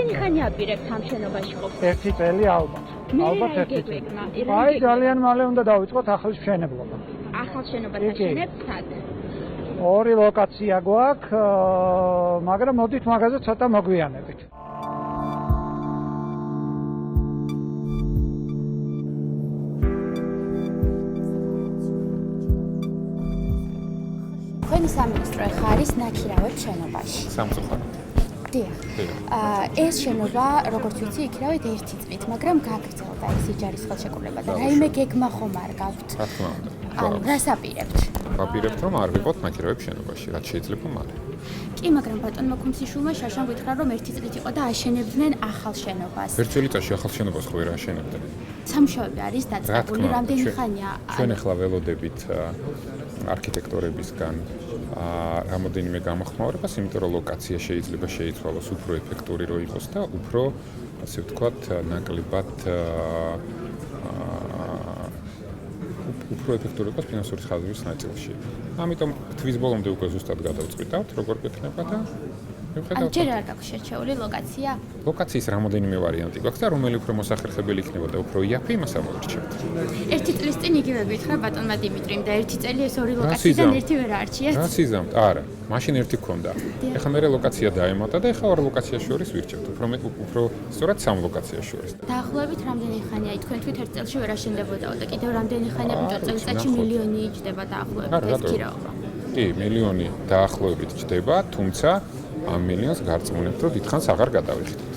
რამდენი ხანი აპირებთ ამ შენობაში ყოფნა? ერთი წელი ალბათ. ალბათ ერთი წელი. აი ძალიან მალე უნდა დავიწყოთ ახალი მშენებლობა. ახალ შენობას აშენებთ სად? ორი ლოკაცია გვაქვს, მაგრამ მოდით მაგაზე ცოტა მოგვიანებით. Თქვენი სამინისტრო ეხლა არის ნაქირავებს შენობაში. სამწუხაროდ. დიახ. ეს შენობა, როგორც ვიცი, იქირავეთ ერთი წლით, მაგრამ გაგრძელდა ეს იჯარის ხელშეკრულება და რაიმე გეგმა ხომ არ გაქვთ? რა თქმა უნდა. ანუ რას აპირებთ? ვაპირებთ, რომ არ ვიყოთ ნაქირავებს შენობაში, რაც შეიძლება მალე. კი, მაგრამ ბატონმა ქუმსიშვილმა შაშამ გითხრა, რომ ერთი წლით იყო და აშენებდნენ ახალ შენობას. ერთ წელიწადში ახალ შენობას ხო ვერ აშენებდნენ. სამუშაოები არის დაწყებული, რამდენი ხანია? ჩვენ ახლა ველოდებით არქიტექტორებისგან რამოდენიმე გამოხმაურებას, იმიტომ რომ ლოკაცია შეიძლება შეიცვალოს უფრო ეფექტური რო იყოს და უფრო, ასე ვთქვათ, ნაკლებად უფრო ეფექტური იყოს ფინანსური ხაზების ნაწილში. ამიტომ თვის ბოლომდე უკვე ზუსტად გადავწყვიტავთ, როგორ გექნება და ან ჯერ არ გაქვს შერჩეული ლოკაცია? ლოკაციის რამოდენიმე ვარიანტი გვაქვს და რომელი უფრო მოსახერხებელი იქნება და უფრო იაფი, იმას ამოვირჩევთ. ერთი წლის წინ იგივე გითხრა ბატონმა დიმიტრიმ და ერთი წელი ეს ორი ლოკაციიდან ერთი ვერ არჩიეთ? რა სიზამთ? არა, მაშინ ერთი გქონდა. ეხლა მე ლოკაცია დაემატა და ეხლა ორ ლოკაციას შორის ვირჩევთ. უფრო სწორად სამ ლოკაციას შორის. დაახლოებით რამდენი ხანია? თქვენ თვით ერთ წელში ვერ აშენდებოდაო და კიდევ რამდენი ხანია ბიჭო წელიწადში მილიონი იჯდება დაახლოებით ეს ქირაობა? კი, მილიონი დაახლოებით ჯდება, თუმცა ამ მილიონს გარწმუნებთ, რომ დიდხანს აღარ გადავიხდით.